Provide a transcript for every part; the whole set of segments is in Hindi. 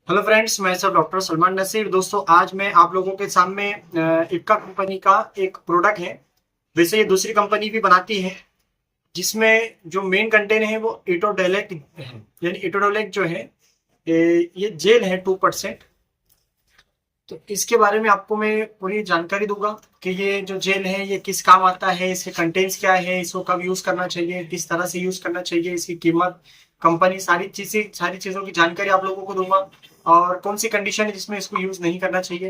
हेलो फ्रेंड्स, मैं सब डॉक्टर सलमान नसीर। दोस्तों, आज मैं आप लोगों के सामने इक्का कंपनी का एक प्रोडक्ट है। वैसे ये दूसरी कंपनी भी बनाती है, जिसमें जो मेन कंटेंट है वो इटोडेलेक है। यानी इटोडेलेक जो है ये जेल है 2%। तो इसके बारे में आपको मैं पूरी जानकारी दूंगा कि ये जो जेल है ये किस काम आता है, इसके कंटेंट्स क्या है, इसको कब यूज करना चाहिए, किस तरह से यूज करना चाहिए, इसकी कीमत, कंपनी, सारी चीजों की जानकारी आप लोगों को दूंगा। और कौन सी कंडीशन है जिसमें इसको यूज नहीं करना चाहिए।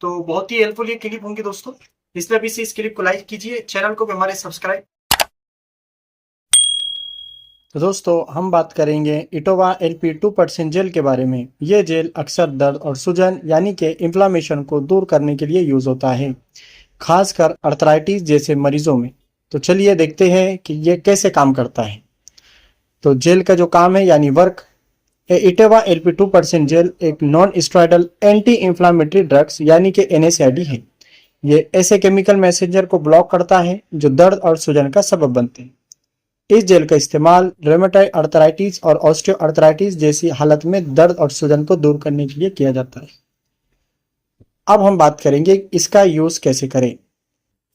तो बहुत ही हेल्पफुल ये क्लिप होंगी दोस्तों, इसलिए अभी से इस क्लिप को लाइक कीजिए, चैनल को भी हमारे सब्सक्राइब। तो दोस्तों, हम बात करेंगे इटोवा एलपी 2% जेल के बारे में। ये जेल अक्सर दर्द और सूजन यानी कि इन्फ्लामेशन को दूर करने के लिए यूज होता है, खासकर अर्थराइटिस जैसे मरीजों में। तो चलिए देखते हैं कि ये कैसे काम करता है। तो जेल का जो काम है यानी वर्क, इटेवा एलपी 2% जेल एक non steroidal anti inflammatory drugs यानी कि एनएसएडी है। ये ऐसे केमिकल मैसेंजर को ब्लॉक करता है जो दर्द और सूजन का सबब बनते हैं। इस जेल का इस्तेमाल रेमेटॉइड अर्थराइटिस और ऑस्टियो अर्थराइटिस जैसी हालत में दर्द और सूजन को दूर करने के लिए किया जाता है। अब हम बात करेंगे इसका यूज कैसे करें।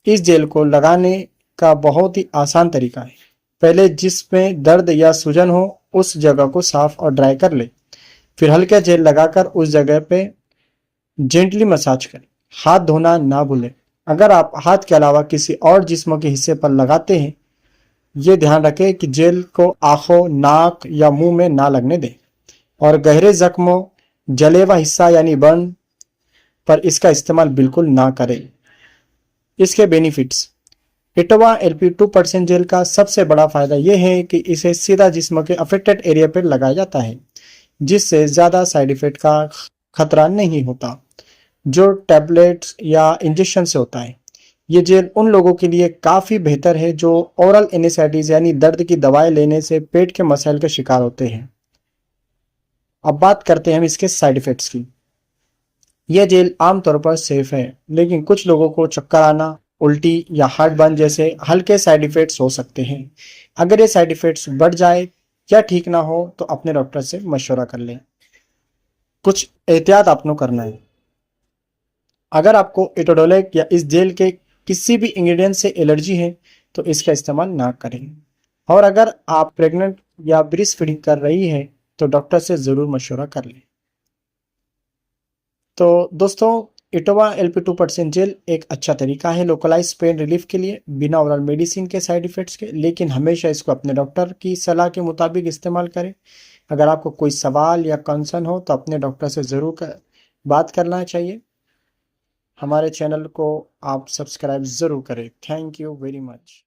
इस जेल को लगाने का बहुत ही आसान तरीका है। पहले जिसमें दर्द या सूजन हो उस जगह को साफ और ड्राई कर ले। फिर हल्का जेल लगाकर उस जगह पे जेंटली मसाज करें। हाथ धोना ना भूलें। अगर आप हाथ के अलावा किसी और जिस्म के हिस्से पर लगाते हैं, ये ध्यान रखें कि जेल को आंखों, नाक या मुंह में ना लगने दें। और गहरे जख्मों, जले हुआ हिस्सा यानी बर्न पर इसका इस्तेमाल बिल्कुल ना करें। इसके बेनिफिट्स। इटोवा एलपी 2% जेल का सबसे बड़ा फायदा यह है कि इसे सीधा जिस्म के अफेक्टेड एरिया पर लगाया जाता है, जिससे ज्यादा साइड इफेक्ट का खतरा नहीं होता जो टैबलेट्स या इंजेक्शन से होता है। ये जेल उन लोगों के लिए काफ़ी बेहतर है जो ओरल एनेस्थेटिक यानी दर्द की दवाएं लेने से पेट के मसाइल का शिकार होते हैं। अब बात करते हैं हम इसके साइड इफेक्ट्स की। यह जेल आमतौर पर सेफ है, लेकिन कुछ लोगों को चक्कर आना, उल्टी या हार्ट बर्न जैसे हल्के साइड इफेक्ट्स हो सकते हैं। अगर ये साइड इफेक्ट्स बढ़ जाए या ठीक ना हो तो अपने डॉक्टर से मशवरा कर लें। कुछ एहतियात आपको करना है। अगर आपको इटोडोलेक या इस जेल के किसी भी इंग्रेडिएंट से एलर्जी है तो इसका इस्तेमाल ना करें। और अगर आप प्रेग्नेंट या ब्रेस्ट फीडिंग कर रही है तो डॉक्टर से ज़रूर मशवरा कर लें। तो दोस्तों, इटोवा एलपी 2% जेल एक अच्छा तरीका है लोकलाइज पेन रिलीफ के लिए, बिना ओरल मेडिसिन के साइड इफ़ेक्ट्स के। लेकिन हमेशा इसको अपने डॉक्टर की सलाह के मुताबिक इस्तेमाल करें। अगर आपको कोई सवाल या कंसर्न हो तो अपने डॉक्टर से ज़रूर बात करना चाहिए। हमारे चैनल को आप सब्सक्राइब ज़रूर करें। Thank you very much.